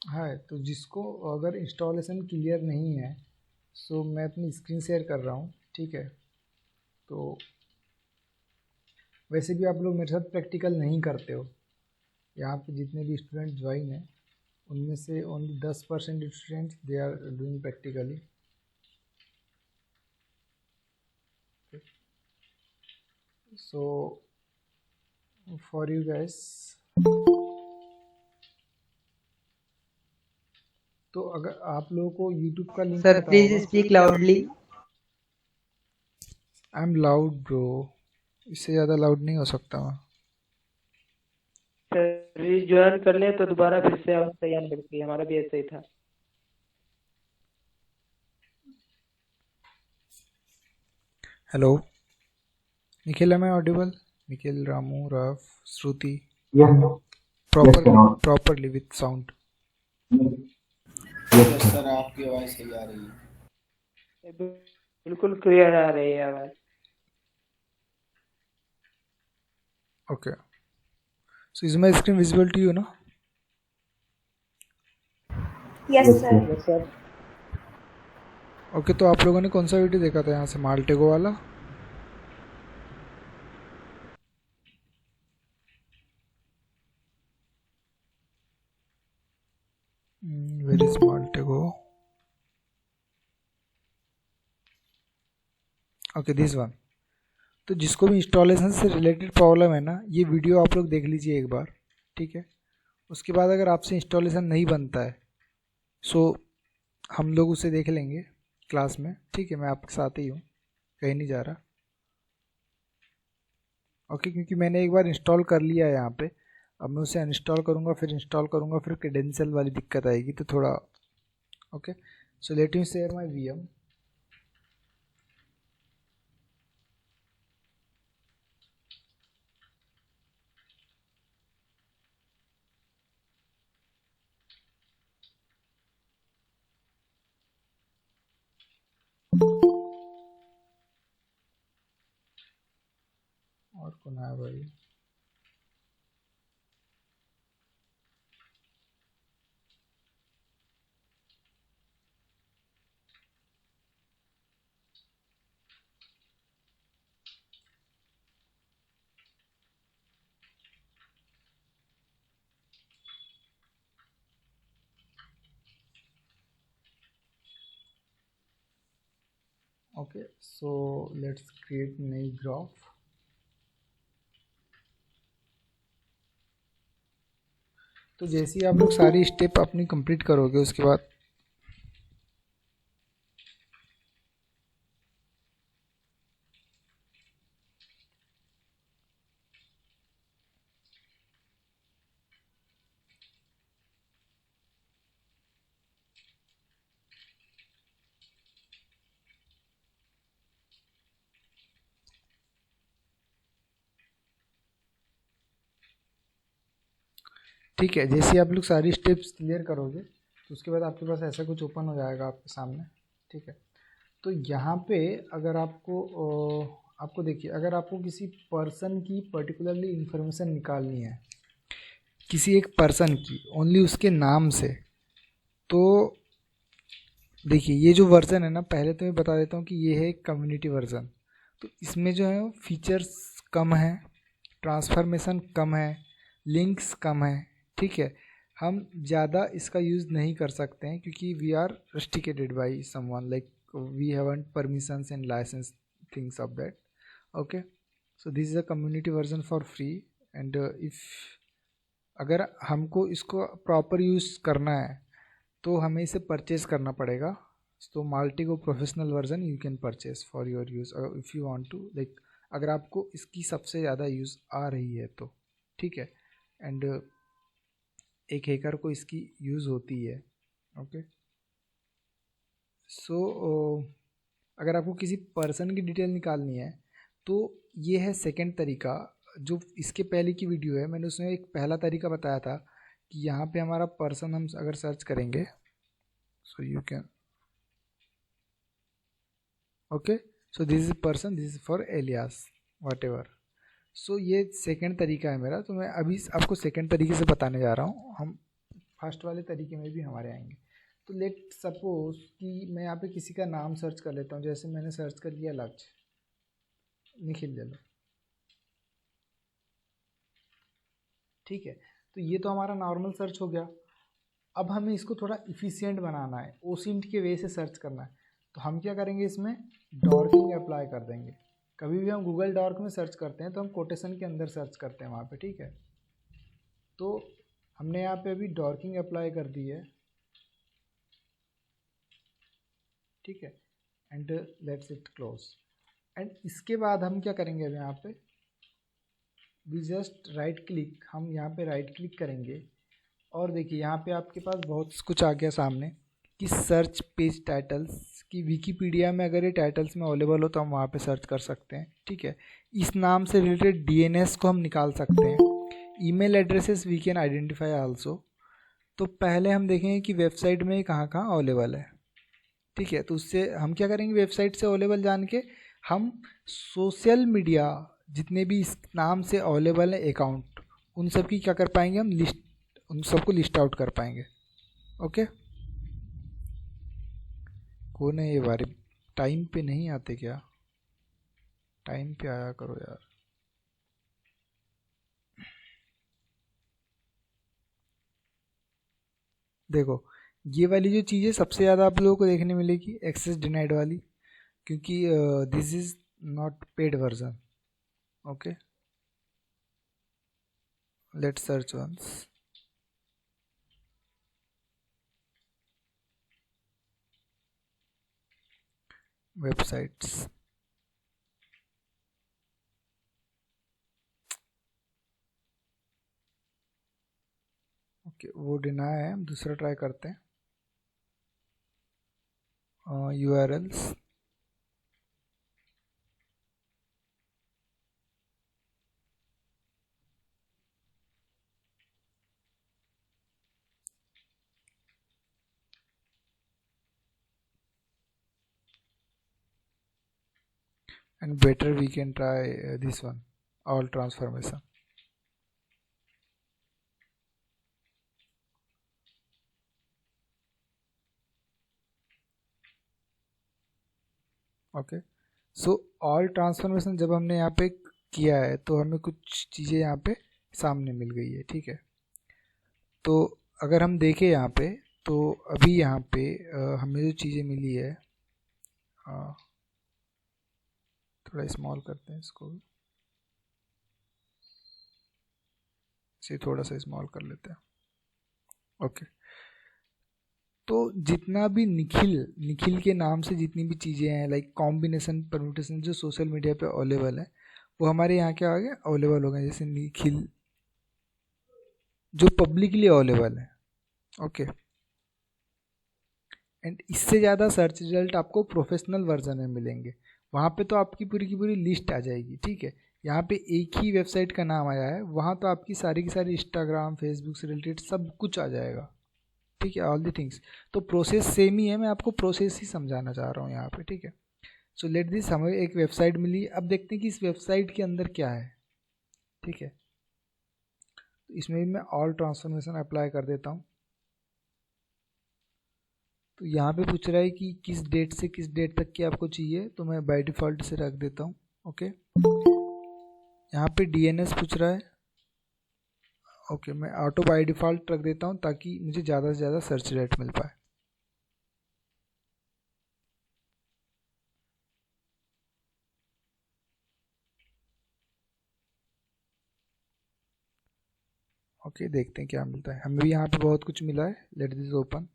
है। तो जिसको अगर इंस्टॉलेशन क्लियर नहीं है, सो मैं अपनी स्क्रीन शेयर कर रहा हूँ, ठीक है। तो वैसे भी आप लोग मेरे साथ प्रैक्टिकल नहीं करते हो। यहाँ पे जितने भी स्टूडेंट ज्वाइन हैं उनमें से only 10% students they are doing practically. So for you guys, तो अगर आप लोगों को यूट्यूब का लिंक सर पता प्लीज होगा। Speak loudly. I am loud bro, इससे ज़्यादा लाउड नहीं हो सकता मैं। सर ज्वाइन कर ले तो दोबारा फिर से आवाज सही आने लगती है, हमारा भी ऐसा ही था। Hello Nikhil, am I audible? Nikhil, Ramu, Rao, Shruti, Yes, yes, Vinod. Properly with sound. Yes, yes sir. Sir, आपकी आवाज़ सही आ रही है। बिल्कुल क्लियर आ रही है आवाज। Okay, so is my screen visible to you ना? Yes, yes sir. Sir. Yes sir. Okay, तो आप लोगों ने कौन सा वीडियो देखा था यहाँ से, माल्टेगो वाला? Where is Maltego? Okay, this one. तो जिसको भी इंस्टॉलेशन से रिलेटेड प्रॉब्लम है ना, ये वीडियो आप लोग देख लीजिए एक बार, ठीक है। उसके बाद अगर आपसे इंस्टॉलेशन नहीं बनता है, सो हम लोग उसे देख लेंगे क्लास में, ठीक है। मैं आपके साथ ही हूँ, कहीं नहीं जा रहा। ओके, क्योंकि मैंने एक बार इंस्टॉल कर लिया है यहाँ पे। अब मैं उसे अनइंस्टॉल करूँगा, फिर इंस्टॉल करूँगा, फिर क्रेडेंशियल वाली दिक्कत आएगी, तो थोड़ा। Okay, so let me share my VM. और कौन आया भाई? ओके, सो लेट्स क्रिएट नई ग्राफ। तो जैसे ही आप लोग सारी स्टेप अपनी कंप्लीट करोगे, उसके बाद ठीक है, जैसे ही आप लोग सारी स्टेप्स क्लियर करोगे, तो उसके बाद आपके पास ऐसा कुछ ओपन हो जाएगा आपके सामने, ठीक है। तो यहाँ पे अगर आपको देखिए, अगर आपको किसी पर्सन की पर्टिकुलरली इंफॉर्मेशन निकालनी है, किसी एक पर्सन की ओनली उसके नाम से, तो देखिए ये जो वर्ज़न है ना, पहले तो मैं बता देता हूँ कि ये है एक कम्युनिटी वर्ज़न। तो इसमें जो है फीचर्स कम है, ट्रांसफॉर्मेशन कम है, लिंक्स कम है, ठीक है। हम ज़्यादा इसका यूज़ नहीं कर सकते हैं क्योंकि we are restricted by someone, like we haven't permissions and license things of that. Okay, so this is a community version for free. And if अगर हमको इसको प्रॉपर यूज़ करना है तो हमें इसे परचेज करना पड़ेगा। तो Maltego professional version you can purchase for your use if you want to, like अगर आपको इसकी सबसे ज़्यादा यूज़ आ रही है तो, ठीक है। एंड एक हैकर को इसकी यूज़ होती है। ओके, सो अगर आपको किसी पर्सन की डिटेल निकालनी है तो ये है सेकंड तरीका। जो इसके पहले की वीडियो है, मैंने उसमें एक पहला तरीका बताया था कि यहाँ पे हमारा पर्सन हम अगर सर्च करेंगे, so you can, okay, so this is person, this is for alias whatever. So ये सेकेंड तरीका है मेरा। तो मैं अभी आपको सेकेंड तरीके से बताने जा रहा हूँ। हम फर्स्ट वाले तरीके में भी हमारे आएंगे। तो लेट सपोज कि मैं यहाँ पे किसी का नाम सर्च कर लेता हूँ, जैसे मैंने सर्च कर लिया लक्ष्य, निखिल ले लो, ठीक है। तो ये तो हमारा नॉर्मल सर्च हो गया। अब हमें इसको थोड़ा इफ़िशियंट बनाना है, ओसिंट के वे से सर्च करना है। तो हम क्या करेंगे, इसमें डॉर्किंग अप्लाई कर देंगे। कभी भी हम गूगल डॉर्क में सर्च करते हैं तो हम कोटेशन के अंदर सर्च करते हैं वहाँ पे, ठीक है। तो हमने यहाँ पे अभी डॉर्किंग अप्लाई कर दी है, ठीक है, and let's it close. And इसके बाद हम क्या करेंगे, अब यहाँ पे वी जस्ट राइट क्लिक, हम यहाँ पे राइट क्लिक करेंगे और देखिए यहाँ पे आपके पास बहुत कुछ आ गया सामने कि सर्च पेज टाइटल्स की विकीपीडिया में अगर ये टाइटल्स में अवेलेबल हो तो हम वहाँ पे सर्च कर सकते हैं, ठीक है। इस नाम से रिलेटेड डीएनएस को हम निकाल सकते हैं। Email addresses we can identify also. तो पहले हम देखेंगे कि वेबसाइट में कहाँ कहाँ अवेलेबल है, ठीक है। तो उससे हम क्या करेंगे, वेबसाइट से अवेलेबल जान के हम सोशल मीडिया जितने भी इस नाम से अवेलेबल है अकाउंट, उन सब की क्या कर पाएंगे, हम लिस्ट, उन सबको लिस्ट आउट कर पाएंगे। ओके, कौन है ये बारे, टाइम पे नहीं आते क्या, टाइम पे आया करो यार। देखो ये वाली जो चीज़ है सबसे ज़्यादा आप लोगों को देखने मिलेगी एक्सेस डिनाइड वाली, क्योंकि this is not paid version. Okay, let's search once. Websites, okay वो डिनाई है, हम दूसरा ट्राई करते हैं। URLs, and better we can try this one, all transformation. Okay, so all transformation जब हमने यहाँ पे किया है तो हमें कुछ चीज़ें यहाँ पे सामने मिल गई है, ठीक है। तो अगर हम देखें यहाँ पे तो अभी यहाँ पे हमें जो चीज़ें मिली है, थोड़ा स्मॉल करते हैं इसको, इसे थोड़ा सा स्मॉल कर लेते हैं। ओके, तो जितना भी निखिल, निखिल के नाम से जितनी भी चीज़ें हैं, लाइक कॉम्बिनेशन परम्यूटेशन जो सोशल मीडिया पे अवेलेबल है, वो हमारे यहाँ क्या आ गया, अवेलेबल हो गए। जैसे निखिल जो पब्लिकली अवेलेबल है, ओके। एंड इससे ज़्यादा सर्च रिजल्ट आपको प्रोफेशनल वर्जन में मिलेंगे, वहाँ पे तो आपकी पूरी की पूरी लिस्ट आ जाएगी, ठीक है। यहाँ पे एक ही वेबसाइट का नाम आया है, वहाँ तो आपकी सारी की सारी इंस्टाग्राम फेसबुक से रिलेटेड सब कुछ आ जाएगा, ठीक है, ऑल दी थिंग्स। तो प्रोसेस सेम ही है, मैं आपको प्रोसेस ही समझाना चाह रहा हूँ यहाँ पे, ठीक है। सो लेट दिस, हमें एक वेबसाइट मिली, अब देखते हैं कि इस वेबसाइट के अंदर क्या है, ठीक है। तो इसमें भी मैं ऑल ट्रांसफॉर्मेशन अप्लाई कर देता हूँ। तो यहाँ पे पूछ रहा है कि किस डेट से किस डेट तक की आपको चाहिए, तो मैं बाय डिफ़ॉल्ट से रख देता हूँ, ओके। यहाँ पे डीएनएस पूछ रहा है, ओके, मैं ऑटो बाय डिफ़ॉल्ट रख देता हूँ ताकि मुझे ज़्यादा से ज़्यादा सर्च रेट मिल पाए। ओके, देखते हैं क्या मिलता है। हमें भी यहाँ पे बहुत कुछ मिला है, let this open.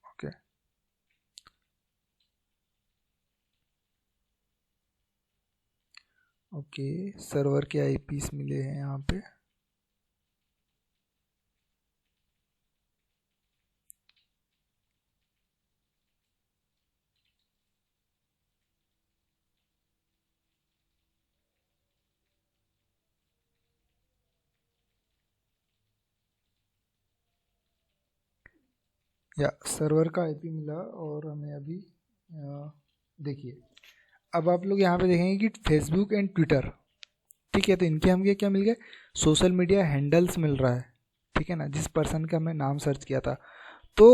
Okay, okay, server के आईपीस मिले हैं यहाँ पे। या सर्वर का आईपी मिला और हमें अभी देखिए अब आप लोग यहाँ पे देखेंगे कि फेसबुक एंड ट्विटर, ठीक है, तो इनके हमें क्या मिल गए, सोशल मीडिया हैंडल्स मिल रहा है, ठीक है ना, जिस पर्सन का मैं नाम सर्च किया था। तो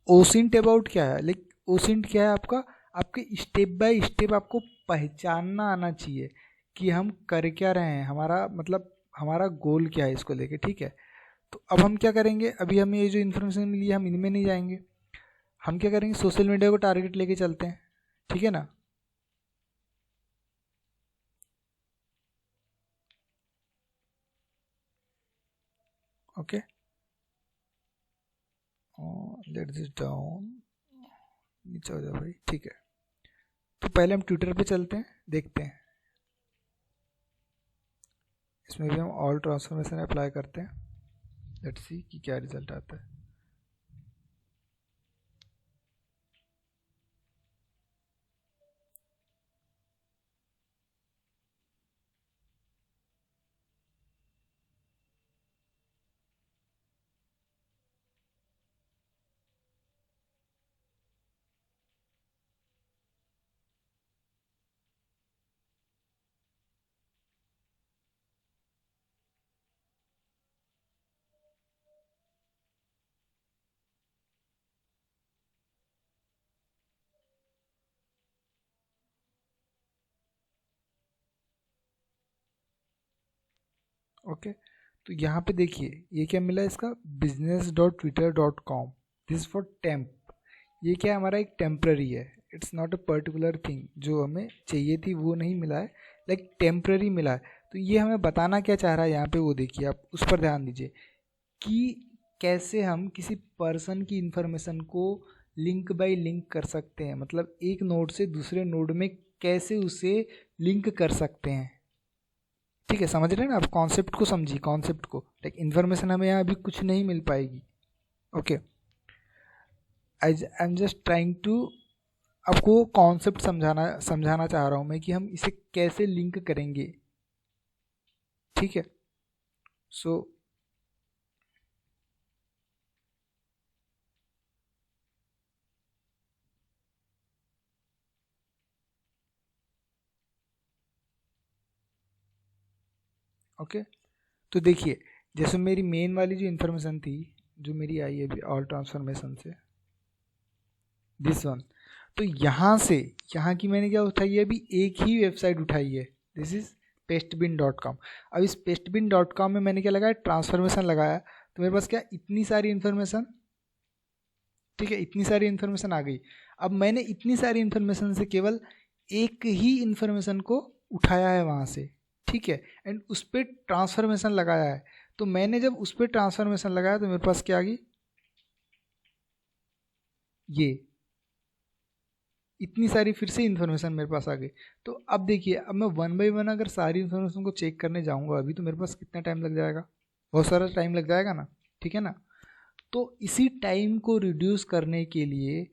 ओसिंट अबाउट क्या है, लाइक ओसिंट क्या है आपका, आपके स्टेप बाय स्टेप आपको पहचानना आना चाहिए कि हम कर क्या रहे हैं, हमारा मतलब हमारा गोल क्या है इसको लेके, ठीक है। तो अब हम क्या करेंगे, अभी हमें ये जो इन्फॉर्मेशन मिली है हम इनमें नहीं जाएंगे, हम क्या करेंगे, सोशल मीडिया को टारगेट लेके चलते हैं, ठीक है ना। ओके, लेट दिस डाउन, नीचे हो जाओ भाई, ठीक है। तो पहले हम ट्विटर पे चलते हैं, देखते हैं, इसमें भी हम ऑल ट्रांसफॉर्मेशन अप्लाई करते हैं, लेट्स सी कि क्या रिजल्ट आता है। ओके, तो यहाँ पे देखिए ये क्या मिला इसका, business.twitter.com, दिस फॉर टेम्प, ये क्या हमारा एक टेम्पररी है, it's not a particular thing, जो हमें चाहिए थी वो नहीं मिला है, लाइक टेम्पररी मिला है। तो ये हमें बताना क्या चाह रहा है यहाँ पे, वो देखिए आप उस पर ध्यान दीजिए कि कैसे हम किसी पर्सन की इंफॉर्मेशन को लिंक बाय लिंक कर सकते हैं, मतलब एक नोड से दूसरे नोड में कैसे उसे लिंक कर सकते हैं, ठीक है, समझ रहे हैं ना आप, कॉन्सेप्ट को समझिए, कॉन्सेप्ट को, लाइक इन्फॉर्मेशन हमें यहाँ अभी कुछ नहीं मिल पाएगी। Okay, I am just trying to आपको कॉन्सेप्ट समझाना चाह रहा हूँ मैं कि हम इसे कैसे लिंक करेंगे, ठीक है। सो ओके, तो देखिए जैसे मेरी मेन वाली जो इन्फॉर्मेशन थी, जो मेरी आई है अभी ऑल ट्रांसफॉर्मेशन से, दिस वन, तो यहाँ से यहाँ की मैंने क्या उठाई है, अभी एक ही वेबसाइट उठाई है, दिस इज pastebin.com। अब इस pastebin.com में मैंने क्या लगाया, ट्रांसफॉर्मेशन लगाया, तो मेरे पास क्या इतनी सारी इन्फॉर्मेशन, ठीक है, इतनी सारी इन्फॉर्मेशन आ गई। अब मैंने इतनी सारी इन्फॉर्मेशन से केवल एक ही इन्फॉर्मेशन को उठाया है वहाँ से, ठीक है, एंड उस पर ट्रांसफॉर्मेशन लगाया है। तो मैंने जब उस पर ट्रांसफॉर्मेशन लगाया तो मेरे पास क्या आ गई, ये इतनी सारी फिर से इन्फॉर्मेशन मेरे पास आ गई। तो अब देखिए, अब मैं वन बाय वन अगर सारी इन्फॉर्मेशन को चेक करने जाऊंगा अभी, तो मेरे पास कितना टाइम लग जाएगा, बहुत सारा टाइम लग जाएगा ना, ठीक है ना। तो इसी टाइम को रिड्यूस करने के लिए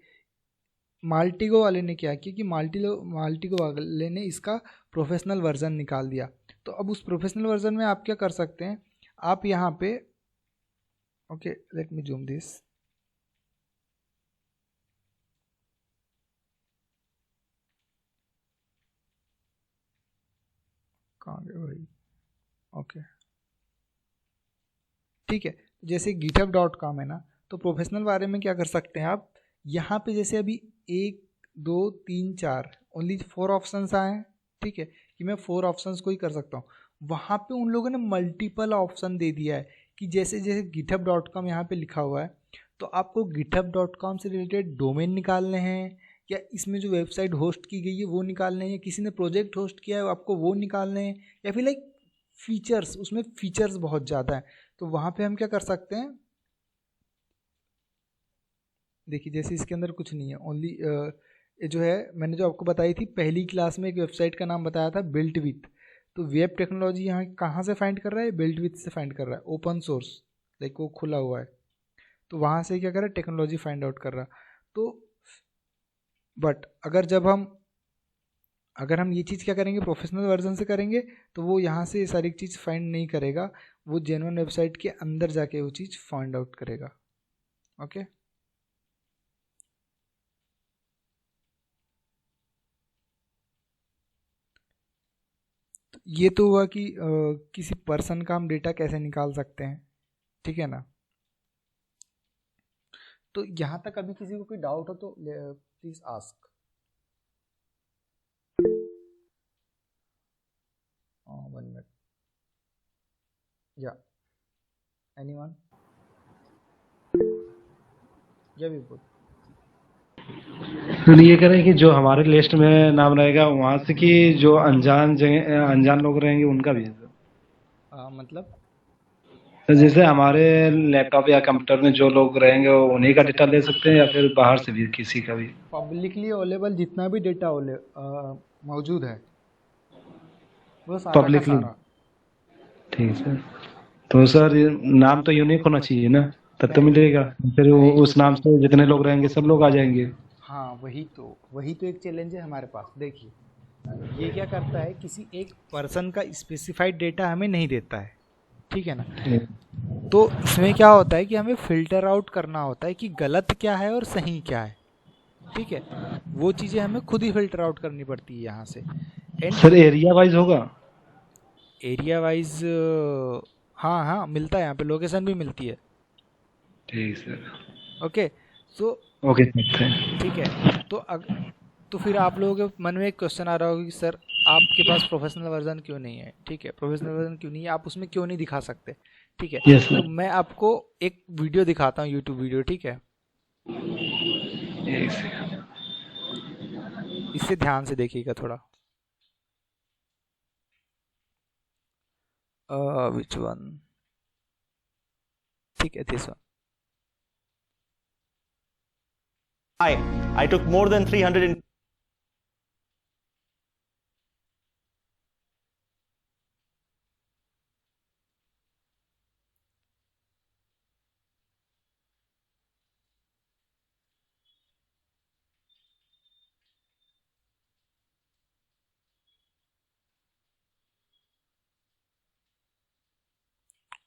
माल्टिगो वाले ने क्या किया कि माल्टिगो वाले ने इसका प्रोफेशनल वर्जन निकाल दिया। तो अब उस प्रोफेशनल वर्जन में आप क्या कर सकते हैं, आप यहाँ पे, okay let me zoom this, कहाँ गए भाई, ओके ठीक है। जैसे github.com है ना, तो प्रोफेशनल बारे में क्या कर सकते हैं आप, यहाँ पे जैसे अभी 1 2 3 4 ओनली 4 ऑप्शंस आए हैं, ठीक है, कि मैं 4 ऑप्शंस को ही कर सकता हूँ। वहाँ पे उन लोगों ने मल्टीपल ऑप्शन दे दिया है कि जैसे जैसे github.com यहाँ पे लिखा हुआ है, तो आपको github.com से रिलेटेड डोमेन निकालने हैं, या इसमें जो वेबसाइट होस्ट की गई है वो निकालने हैं, या किसी ने प्रोजेक्ट होस्ट किया है आपको वो निकालने हैं, या फिर लाइक फीचर्स, उसमें फीचर्स बहुत ज़्यादा हैं। तो वहाँ पे हम क्या कर सकते हैं, देखिए जैसे इसके अंदर कुछ नहीं है, ओनली ये जो है मैंने जो आपको बताई थी पहली क्लास में, एक वेबसाइट का नाम बताया था बिल्ट विथ, तो वेब टेक्नोलॉजी यहाँ कहाँ से फाइंड कर रहा है, बिल्ट विथ से फाइंड कर रहा है, ओपन सोर्स, लाइक वो खुला हुआ है, तो वहाँ से क्या कर रहा है, टेक्नोलॉजी फाइंड आउट कर रहा। तो बट अगर हम ये चीज़ क्या करेंगे, प्रोफेशनल वर्जन से करेंगे, तो वो यहाँ से ये सारी चीज़ फाइंड नहीं करेगा, वो जेन्युइन वेबसाइट के अंदर जाके वो चीज़ फाइंड आउट करेगा। ओके, ये तो हुआ कि किसी पर्सन का हम डेटा कैसे निकाल सकते हैं, ठीक है ना। तो यहाँ तक अभी किसी को कोई डाउट हो तो प्लीज आस्क। वन मिनट, या एनीवन, या भी बोल। तो ये कह रहे हैं कि जो हमारे लिस्ट में नाम रहेगा वहाँ से कि जो अनजान जगह अनजान लोग रहेंगे उनका भी है सर? मतलब तो जैसे हमारे लैपटॉप या कंप्यूटर में जो लोग रहेंगे वो उन्हीं का डेटा ले सकते हैं या फिर बाहर से भी किसी का भी? पब्लिकली अवेलेबल जितना भी डेटा मौजूद है वो सारा का पब्लिकली? सारा। ठीक है सर। तो सर ये नाम तो यूनिक होना चाहिए ना, तब तो मिलेगा। फिर उस नाम से जितने लोग रहेंगे सब लोग आ जाएंगे। हाँ वही तो एक चैलेंज है हमारे पास। देखिए ये क्या करता है, किसी एक पर्सन का स्पेसिफाइड डेटा हमें नहीं देता है, ठीक है ना। तो इसमें क्या होता है कि हमें फिल्टर आउट करना होता है कि गलत क्या है और सही क्या है, ठीक है। वो चीज़ें हमें खुद ही फिल्टर आउट करनी पड़ती है यहाँ से। सर एरिया वाइज होगा? एरिया वाइज हाँ हाँ मिलता है, यहाँ पे लोकेशन भी मिलती है। ठीक सर। ओके सो ओके ठीक है। तो फिर आप लोगों के मन में एक क्वेश्चन आ रहा होगा कि सर आपके पास प्रोफेशनल वर्जन क्यों नहीं है, ठीक है। प्रोफेशनल वर्जन क्यों नहीं है, आप उसमें क्यों नहीं दिखा सकते, ठीक है। Yes, तो मैं आपको एक वीडियो दिखाता हूँ, यूट्यूब वीडियो, ठीक है। इससे ध्यान से देखिएगा थोड़ा। विच वन, ठीक है, this one. I took more than 300 in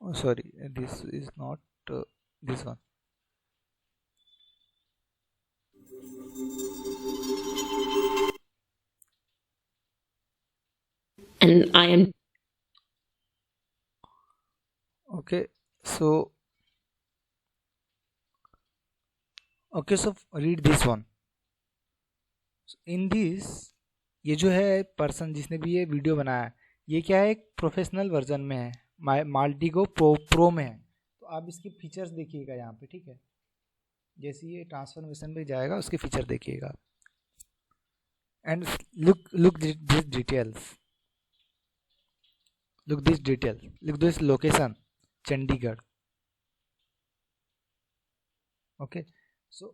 Oh, sorry, this is not this one. And I am Okay, so read this one. So, in this, ये जो है पर्सन जिसने भी ये वीडियो बनाया है, ये क्या है, एक प्रोफेशनल वर्जन में है, माल्टिगो प्रो में है। तो आप इसके फीचर्स देखिएगा यहाँ पे, ठीक है। जैसे ये ट्रांसफॉर्मेशन पे जाएगा उसके फीचर देखिएगा। And look this details, look this location, Chandigarh. Okay so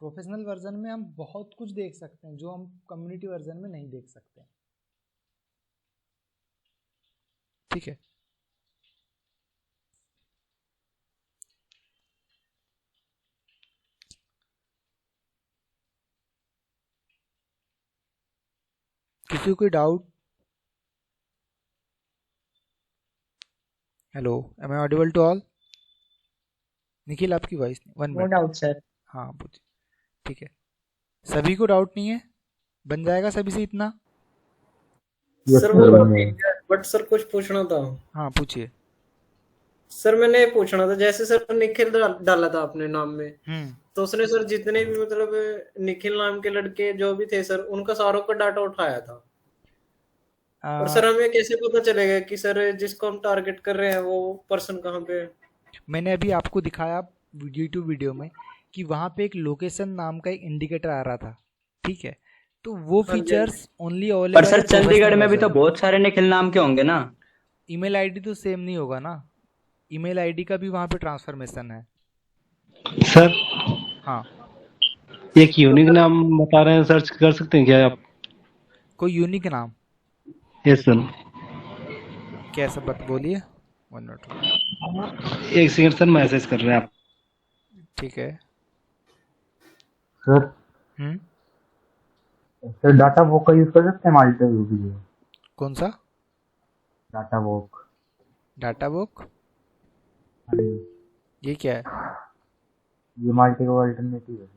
professional version में हम बहुत कुछ देख सकते हैं जो हम कम्युनिटी वर्जन में नहीं देख सकते, ठीक है। किसी को कोई doubt? Hello, am I audible to all? Nikhil आपकी वॉइस नहीं, वन मिनट। Doubt sir. हाँ पूछिए, ठीक है। सभी को डाउट नहीं है, बन जाएगा सभी से इतना। सर वो बट सर कुछ पूछना था। हाँ पूछिए सर। मैंने पूछना था, जैसे सर निखिल डाला था अपने नाम में, तो उसने सर जितने भी मतलब निखिल नाम के लड़के जो भी थे सर, उनका सारों का डाटा उठाया था। और सर हमें कैसे पता चलेगा कि सर जिसको हम टारगेट कर रहे हैं वो पर्सन कहाँ पे है? मैंने अभी आपको दिखाया यूट्यूब वीडियो में कि वहाँ पे एक लोकेशन नाम का एक इंडिकेटर आ रहा था, ठीक है। तो वो फीचर्स ओनली अवेलेबल। पर सर चंडीगढ़ में भी तो बहुत सारे निखिल नाम के होंगे ना। ईमेल आईडी तो सेम नहीं होगा ना, ईमेल आईडी का भी वहाँ पे ट्रांसफॉर्मेशन है सर। हाँ एक यूनिक नाम बता रहे हैं, सर्च कर सकते हैं क्या आप? कोई यूनिक नाम? Yes sir. कैसा बत बोलिए, 1 मिनट। एक सेकंड सर, मैसेज कर रहे हैं आप। ठीक है सर। सर डाटा वॉक का यूज कर सकते हैं माल्टे भी? कौन सा डाटा वॉक? डाटा वॉक ये क्या है? ये माल्टे का अल्टरनेटिव है।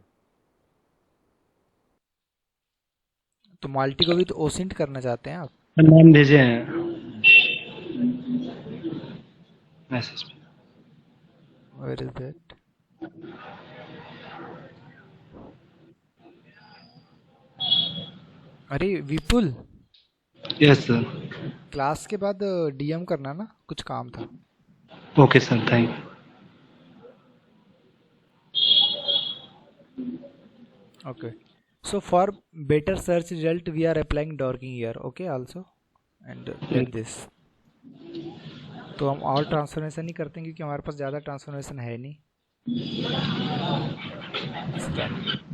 तो माल्टी को भी तो ओसिंट करना चाहते हैं आप? नाम भेजे हैं। मैसेज पे। Where is that? अरे विपुल, यस सर। क्लास के बाद डीएम करना ना, कुछ काम था। Okay sir, thank you. Okay. So for better search result, we are applying dorking here. Okay, also and like this. तो हम और ट्रांसफॉर्मेशन नहीं करते हैं क्योंकि हमारे पास ज़्यादा ट्रांसफॉर्मेशन है नहीं इस कारण।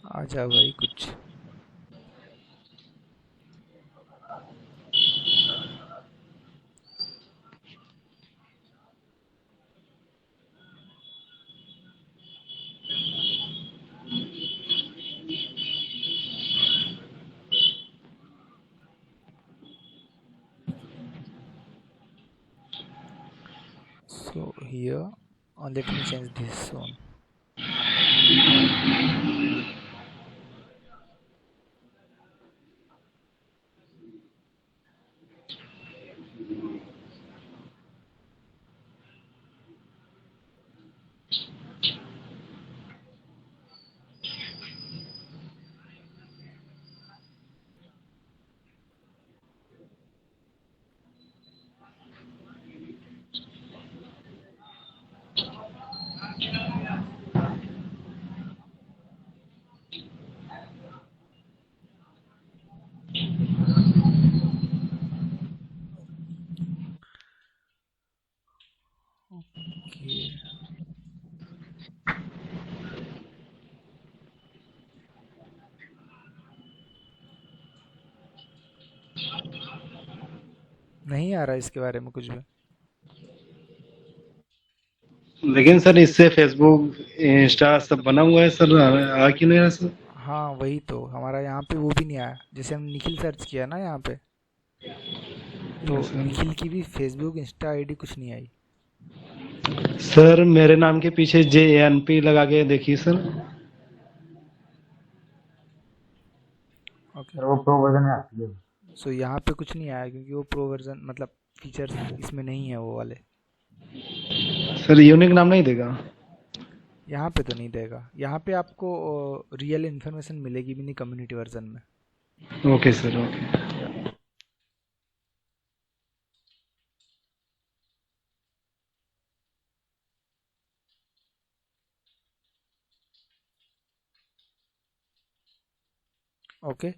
आ जाओ भाई कुछ। So here, let me change this one. Okay. नहीं आ रहा इसके बारे में कुछ भी। लेकिन सर इससे फेसबुक इंस्टा सब बना हुआ है सर, आ क्यों नहीं रहा सर? हाँ वही तो, हमारा यहाँ पे वो भी नहीं आया। जैसे हम निखिल सर्च किया ना यहाँ पे, तो निखिल की भी फेसबुक इंस्टा आईडी कुछ नहीं आई। सर मेरे नाम के पीछे JNP लगा के देखिए सर। ओके। सर वो प्रो वर्जन में आती है। सो यहाँ पे कुछ नहीं आया क्योंकि वो प्रो वर्जन मतलब फीचर्स इसमें नहीं है वो वाले। सर यूनिक नाम नहीं देगा? यहाँ पे तो नहीं देगा। यहाँ पे आपको रियल इन्फॉर्मेशन मिलेगी भी नहीं कम्युनिटी वर्जन में। Okay sir, okay. Okay,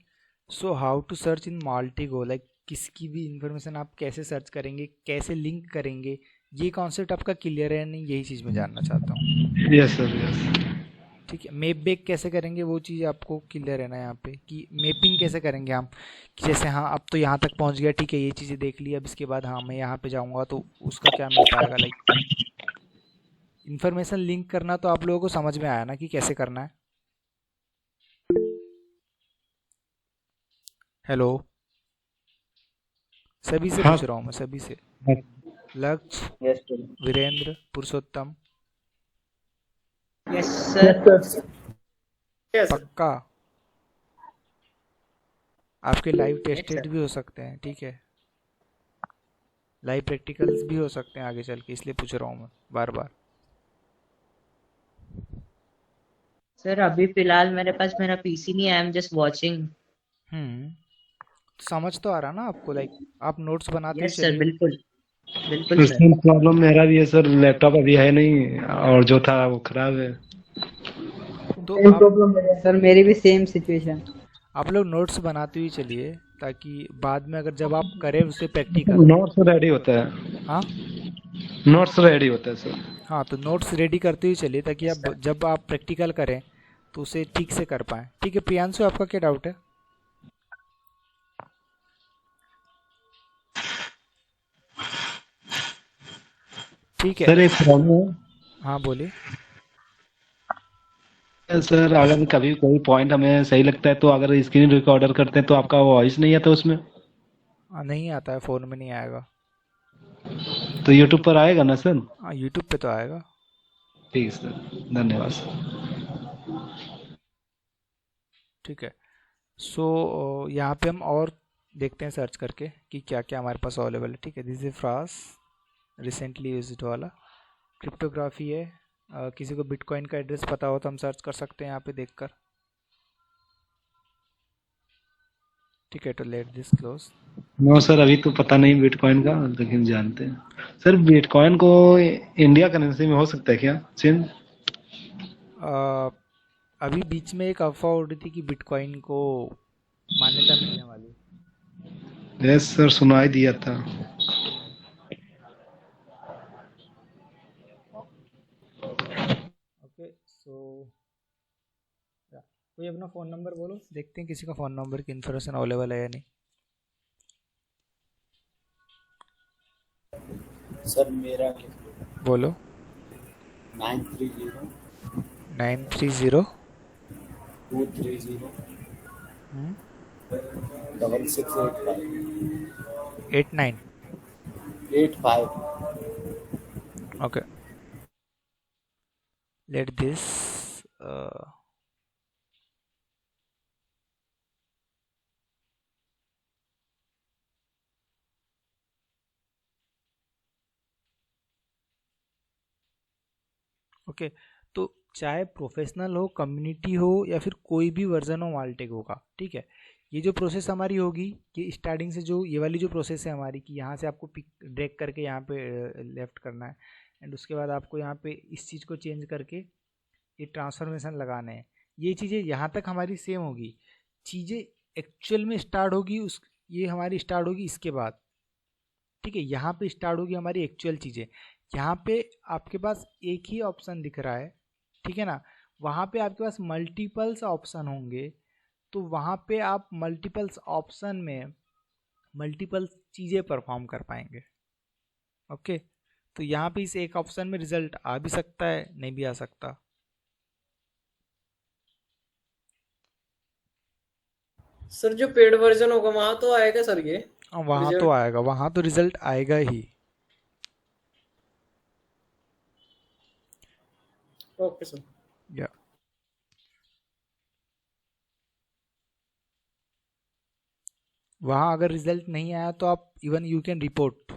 so how to search in Maltego, like किसकी भी इंफॉर्मेशन आप कैसे सर्च करेंगे, कैसे लिंक करेंगे, ये कॉन्सेप्ट आपका क्लियर है नहीं, यही चीज़ मैं जानना चाहता हूँ। Yes sir, yes. ठीक है, मैप बेक कैसे करेंगे वो चीज़ आपको क्लियर है ना यहाँ पे, कि मैपिंग कैसे करेंगे हम, कि जैसे हाँ अब तो यहाँ तक पहुँच गया, ठीक है ये चीज़ें देख ली, अब इसके बाद हाँ मैं यहाँ पे जाऊँगा तो उसका क्या मिल पाएगा। लाइक इन्फॉर्मेशन लिंक करना तो आप लोगों को समझ में आया ना कि कैसे करना है। हेलो, सभी से पूछ रहा हूँ मैं, सभी से। लक्ष्य, यस सर। वीरेंद्र, पुरुषोत्तम, यस सर। पक्का? आपके लाइव टेस्टेड भी हो सकते हैं, ठीक है, लाइव प्रैक्टिकल्स भी हो सकते हैं आगे चल के, इसलिए पूछ रहा हूँ मैं बार बार। सर अभी फिलहाल मेरे पास मेरा पीसी नहीं है, आई एम जस्ट वॉचिंग। समझ तो आ रहा ना आपको, लाइक आप नोट्स बनाते यस सर, चलिए। बिल्कुल बिल्कुल सर। सेम प्रॉब्लम मेरा भी है सर, लैपटॉप अभी है नहीं और जो था वो खराब है। तो सर मेरी भी सेम सिचुएशन। आप लोग नोट्स बनाते हुए चलिए, ताकि बाद में अगर जब आप करें उससे प्रैक्टिकल। नोट्स रेडी होता है। हाँ नोट्स रेडी होता है सर। हाँ, तो नोट्स रेडी करते हुए चलिए ताकि आप जब आप प्रैक्टिकल करें तो उसे ठीक से कर पाएँ। ठीक है प्रियांशु, आपका क्या डाउट है? ठीक है सर एक प्रॉब्लम है। हाँ बोलिए। सर अगर कभी कोई पॉइंट हमें सही लगता है तो अगर स्क्रीन रिकॉर्डर करते हैं तो आपका वॉइस नहीं आता उसमें, नहीं आता है, फ़ोन में नहीं आएगा। तो यूट्यूब पर आएगा ना सर? हाँ, यूट्यूब पे तो आएगा। ठीक है सर, धन्यवाद सर। ठीक है। सो यहाँ पे हम और देखते हैं सर्च करके कि क्या क्या हमारे पास अवेलेबल है। ठीक है, this is France recently used वाला क्रिप्टोग्राफी है। किसी को बिटकॉइन का एड्रेस पता हो तो हम सर्च कर सकते हैं यहाँ पे देखकर। ठीक है, तो let this close. No sir, अभी तो पता नहीं बिटकॉइन का, लेकिन जानते हैं सर बिटकॉइन को इंडिया करेंसी में हो सकता है क्या चेंज? अभी बीच में एक अफवाह उड़ी थी कि बिटकॉइन को मान्यता मिलने वाली। यस सर, सुनाई दिया था। ओके, सो कोई अपना फ़ोन नंबर बोलो, देखते हैं किसी का फ़ोन नंबर की इन्फॉर्मेशन अवेलेबल है या नहीं। सर मेरा बोलो। 930 930 230 6685 89। 85। Okay, let this okay. तो चाहे प्रोफेशनल हो, कम्युनिटी हो, या फिर कोई भी वर्जन हो माल्टेगो का, ठीक है, ये जो प्रोसेस हमारी होगी कि स्टार्टिंग से जो ये वाली जो प्रोसेस है हमारी कि यहाँ से आपको पिक ड्रैग करके यहाँ पे लेफ्ट करना है, एंड उसके बाद आपको यहाँ पे इस चीज़ को चेंज करके ये ट्रांसफॉर्मेशन लगाने हैं। ये चीज़ें यहाँ तक हमारी सेम होगी। चीज़ें एक्चुअल में स्टार्ट होगी ये हमारी स्टार्ट होगी इसके बाद। ठीक है, यहाँ पे स्टार्ट होगी हमारी एक्चुअल चीज़ें। यहाँ पे आपके पास एक ही ऑप्शन दिख रहा है, ठीक है ना, वहाँ पे आपके पास मल्टीपल्स ऑप्शन होंगे, तो वहाँ पे आप मल्टीपल्स ऑप्शन में मल्टीपल चीज़ें परफॉर्म कर पाएंगे। ओके, तो यहाँ पे इस एक ऑप्शन में रिजल्ट आ भी सकता है, नहीं भी आ सकता। सर जो पेड वर्जन होगा वहां तो आएगा सर ये वहाँ तो आएगा, वहाँ तो रिजल्ट आएगा ही। Okay sir. या वहाँ अगर रिजल्ट नहीं आया तो आप इवन यू कैन रिपोर्ट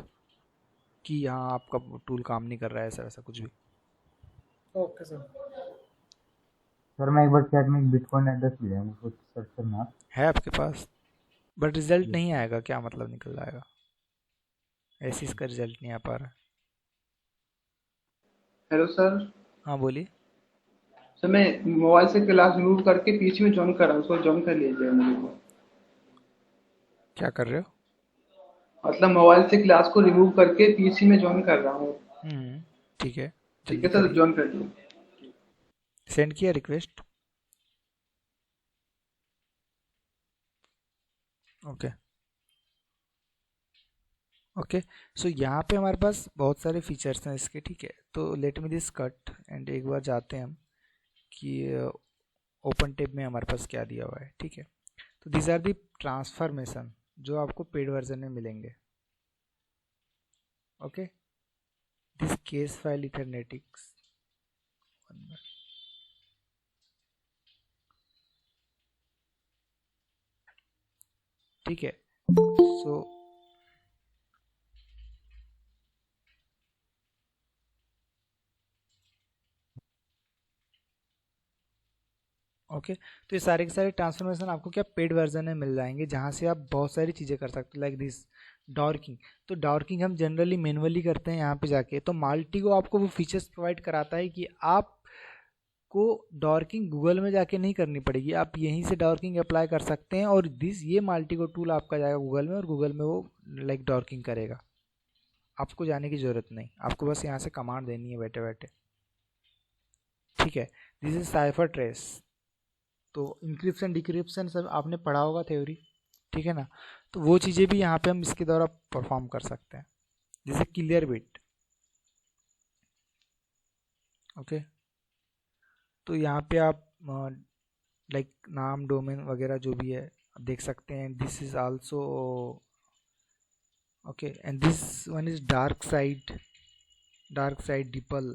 कि यहाँ आपका टूल काम नहीं कर रहा है, ऐसा वैसा कुछ भी। Okay sir. सर मैं एक बार चैट में एक बिटकॉइन एड्रेस मिला है, मुझको सर्च करना है आपके पास, बट रिजल्ट नहीं आएगा। क्या मतलब निकल जाएगा? ऐसे इसका रिजल्ट नहीं आ पा रहा। Hello sir. हाँ बोलिए। सर मैं मोबाइल से क्लास रिमूव करके पीसी में ज्वाइन कर रहा हूँ, उसको ज्वाइन कर लीजिए मेरे को। क्या कर रहे हो? मतलब मोबाइल से क्लास को रिमूव करके पीसी में ज्वाइन कर रहा हूँ। ठीक है, ठीक है सर, ज्वाइन कर लीजिए। सेंड किया रिक्वेस्ट। ओके ओके, सो यहाँ पे हमारे पास बहुत सारे फीचर्स हैं इसके। ठीक है, तो let me this cut and एक बार जाते हैं हम कि ओपन टैब में हमारे पास क्या दिया हुआ है। ठीक है, तो दिस आर दी ट्रांसफॉर्मेशन जो आपको पेड वर्जन में मिलेंगे। ओके, दिस केस फाइल इथरनेटिक्स, ठीक है। सो ओके, तो ये सारे के सारे ट्रांसफॉर्मेशन आपको क्या पेड वर्जन में मिल जाएंगे, जहाँ से आप बहुत सारी चीज़ें कर सकते हो। लाइक दिस डॉर्किंग, तो डॉर्किंग हम जनरली मैनुअली करते हैं यहाँ पे जाके, तो माल्टीगो आपको वो फीचर्स प्रोवाइड कराता है कि आप को डॉर्किंग गूगल में जाके नहीं करनी पड़ेगी, आप यहीं से डॉर्किंग अप्लाई कर सकते हैं। और ये माल्टीगो टूल आपका जाएगा गूगल में, और गूगल में वो लाइक डॉर्किंग करेगा। आपको जाने की ज़रूरत नहीं, आपको बस यहाँ से कमांड देनी है बैठे बैठे। ठीक है, दिस इज साइफर ट्रेस, तो इंक्रिप्शन डिक्रिप्शन सब आपने पढ़ा होगा थ्योरी, ठीक है ना, तो वो चीज़ें भी यहाँ पे हम इसके द्वारा परफॉर्म कर सकते हैं। जैसे क्लियर बिट, ओके, तो यहाँ पे आप लाइक नाम डोमेन वगैरह जो भी है आप देख सकते हैं. This is also okay. And this one is dark side डिपल.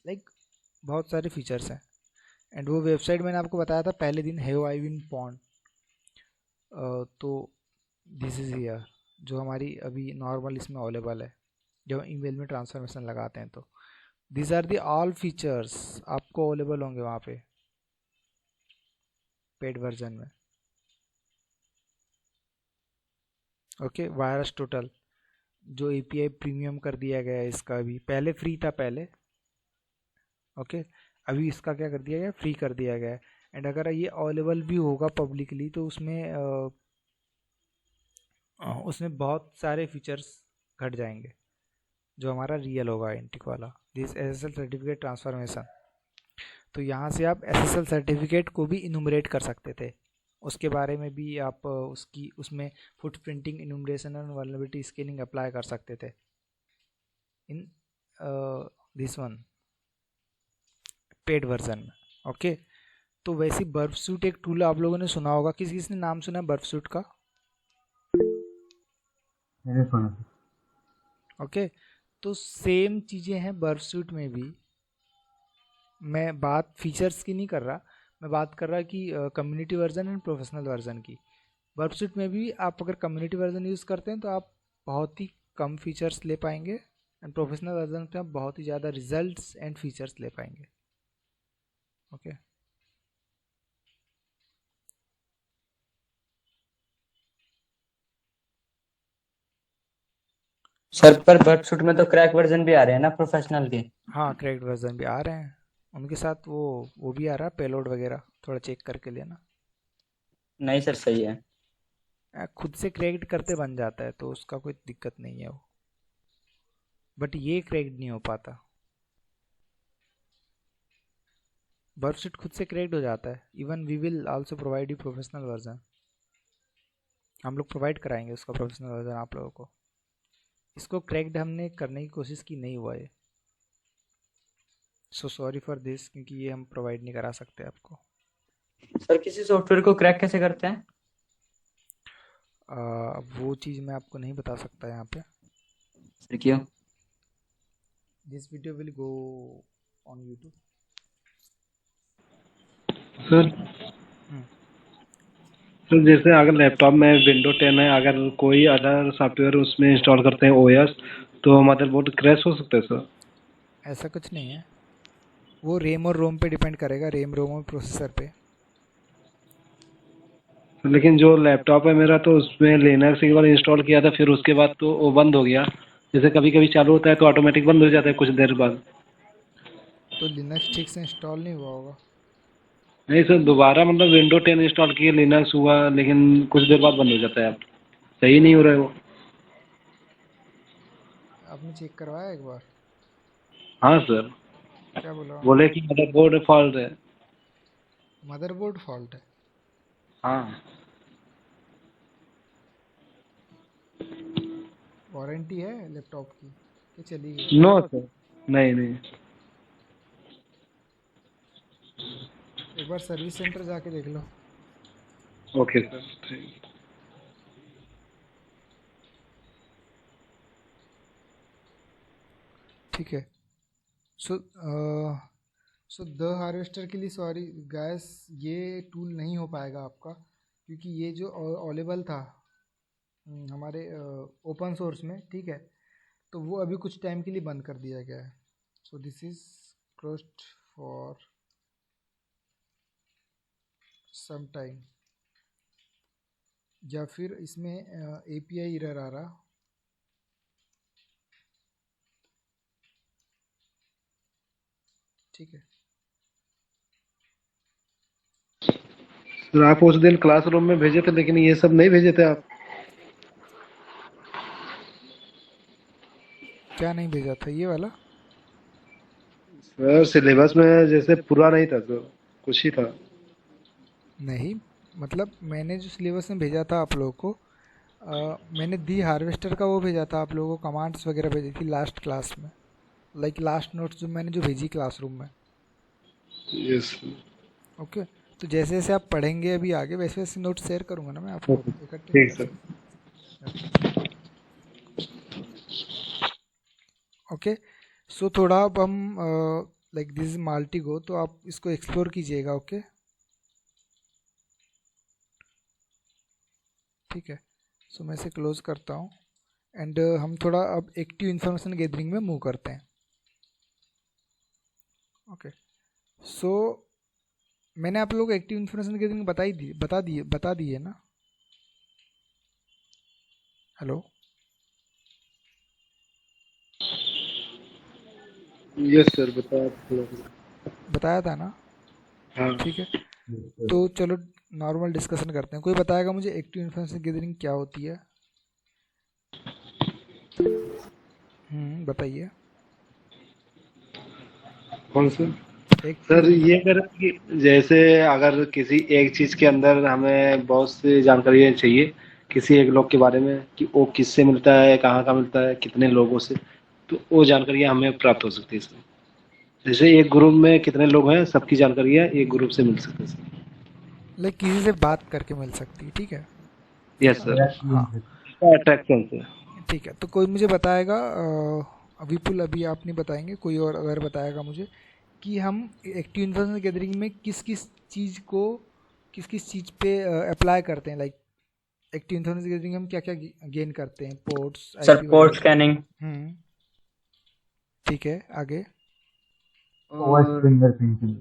लाइक बहुत सारे फीचर्स हैं. एंड वो वेबसाइट मैंने आपको बताया था पहले दिन, हैव आई बीन पॉन्ड. तो दिस इज़ हियर जो हमारी अभी नॉर्मल इसमें अवेलेबल है जब ईमेल में ट्रांसफॉर्मेशन लगाते हैं. तो this are the all features आपको अवेलेबल होंगे वहाँ पे पेड वर्जन में. ओके. वायरस टोटल जो एपीआई प्रीमियम कर दिया गया है इसका, भी पहले फ्री था पहले. ओके. अभी इसका क्या कर दिया गया, फ्री कर दिया गया है. एंड अगर ये अवेलेबल भी होगा पब्लिकली तो उसमें बहुत सारे फीचर्स घट जाएंगे जो हमारा रियल होगा एंटिक वाला. This SSL certificate transformation. तो यहाँ से आप एसएसएल सर्टिफिकेट को भी इनुमरेट कर सकते थे. उसके बारे में भी आप उसमें फुटप्रिंटिंग, इनुमरेशन और वल्नरेबिलिटी स्कैनिंग अप्लाई कर सकते थे in this one paid version में. ओके. तो वैसे बर्फ सूट एक टूल आप लोगों ने सुना होगा. किसने नाम सुना है बर्फ सूट का? मैंने सुना. ओके. तो सेम चीज़ें हैं बर्फ सूट में भी. मैं बात फीचर्स की नहीं कर रहा, मैं बात कर रहा कि community version and professional version की. बर्फ सूट में भी आप अगर कम्युनिटी वर्जन यूज़ करते हैं तो आप बहुत ही कम फीचर्स ले पाएंगे. एंड प्रोफेशनल वर्जन पे आप बहुत ही ज़्यादा रिजल्ट्स एंड फीचर्स ले पाएंगे. ओके. सर पर बर्ड सूट में तो क्रैक वर्जन भी आ रहे हैं ना प्रोफेशनल के? हाँ, क्रैक्ड वर्जन भी आ रहे हैं. उनके साथ वो भी आ रहा है पेलोड वगैरह, थोड़ा चेक करके लेना. नहीं सर, सही है. खुद से क्रैक्ड करते बन जाता है तो उसका कोई दिक्कत नहीं है वो. बट ये क्रैक्ड नहीं हो पाता. बर्फ शीट खुद से क्रैक्ड हो जाता है. Even we will also provide you professional version. हम लोग प्रोवाइड कराएंगे उसका प्रोफेशनल वर्जन आप लोगों को. इसको क्रैक्ड हमने करने की कोशिश की, नहीं हुआ है. सो सॉरी फॉर दिस, क्योंकि ये हम प्रोवाइड नहीं करा सकते आपको. सर किसी सॉफ्टवेयर को क्रैक कैसे करते हैं? वो चीज़ मैं आपको नहीं बता सकता यहाँ पे. सर क्यों? This video will go on YouTube. Sir जैसे अगर लैपटॉप में विंडो 10 है, अगर कोई अदर सॉफ्टवेयर उसमें इंस्टॉल करते हैं ओएस, तो मदरबोर्ड क्रैश हो सकता है सर? ऐसा कुछ नहीं है. वो रैम और रोम पे डिपेंड करेगा, रैम रोम और प्रोसेसर पे. लेकिन जो लैपटॉप है मेरा, तो उसमें लिनक्स एक बार इंस्टॉल किया था, फिर उसके बाद तो वो बंद हो गया. जैसे कभी कभी चालू होता है तो ऑटोमेटिक बंद हो जाता है कुछ देर बाद. तो लिनक्स ठीक से इंस्टॉल नहीं हुआ होगा. नहीं सर, दोबारा मतलब विंडो 10 इंस्टॉल किए, लिनक्स हुआ, लेकिन कुछ देर बाद बंद हो जाता है. अब सही नहीं हो रहा है वो. आपने चेक करवाया एक बार? हाँ सर. क्या बोला? बोले कि मदरबोर्ड फॉल्ट है. मदरबोर्ड फॉल्ट है? हाँ. वारंटी है लैपटॉप की कि चली गई? नो सर, नहीं नहीं. एक बार सर्विस सेंटर जाके देख लो. Okay sir. ठीक है. सो द हार्वेस्टर के लिए सॉरी गाइस, ये टूल नहीं हो पाएगा आपका, क्योंकि ये जो अवेलेबल था हमारे ओपन सोर्स में, ठीक है, तो वो अभी कुछ टाइम के लिए बंद कर दिया गया है. So this is closed for some time. या फिर इसमें एपीआई एरर आ रहा. ठीक है. सर आप उस दिन क्लासरूम में भेजे थे, लेकिन ये सब नहीं भेजे थे आप. क्या नहीं भेजा था? ये वाला? सर सिलेबस में जैसे पूरा नहीं था सर, कुछ ही था. नहीं, मतलब मैंने जो सिलेबस में भेजा था आप लोगों को, मैंने दी हार्वेस्टर का वो भेजा था आप लोगों को, कमांड्स वगैरह भेजी थी लास्ट क्लास में. लाइक लास्ट नोट्स जो मैंने भेजी क्लासरूम में. यस. ओके, तो जैसे जैसे आप पढ़ेंगे अभी आगे वैसे वैसे नोट शेयर करूँगा ना मैं आपको इकट्ठे। ठीक सर। ओके, सो थोड़ा अब हम लाइक दिस इज माल्टीगो, तो आप इसको एक्सप्लोर कीजिएगा। ओके, ठीक है, सो मैं इसे क्लोज करता हूँ एंड हम थोड़ा अब एक्टिव इन्फॉर्मेशन गैदरिंग में मूव करते हैं। ओके, सो मैंने आप लोगों को एक्टिव इन्फॉर्मेशन गैदरिंग बता दी है ना? हेलो, यस सर, बताया था ना? हाँ। ठीक है, तो चलो नॉर्मल डिस्कशन करते हैं। कोई बताएगा मुझे एक्टिव इन्फॉर्मेशन गैदरिंग क्या होती है? बताइए। कौन सा एक सर? ये कर कि जैसे अगर किसी एक चीज के अंदर हमें बहुत सी जानकारी चाहिए किसी एक लोग के बारे में कि वो किससे मिलता है, कहाँ का मिलता है, कितने लोगों से, तो वो जानकारी हमें प्राप्त हो सकती है सर। जैसे एक ग्रुप में कितने लोग हैं, सबकी जानकारियाँ एक ग्रुप से मिल सकती है सर। लाइक किसी से बात करके मिल सकती है, ठीक है? Yes sir. हाँ, अट्रैक्शन से। ठीक है, तो कोई मुझे बताएगा, विपुल अभी आप नहीं बताएंगे, कोई और अगर बताएगा मुझे कि हम एक्टिव इन्फॉर्मेशन गैदरिंग में किस किस चीज़ पे अप्लाई करते हैं। लाइक एक्टिव इन्फॉर्मेशन गैदरिंग हम क्या क्या गेन करते हैं? पोर्ट्स, सर पोर्ट स्कैनिंग, ठीक है, आगे? Voice fingerprinting.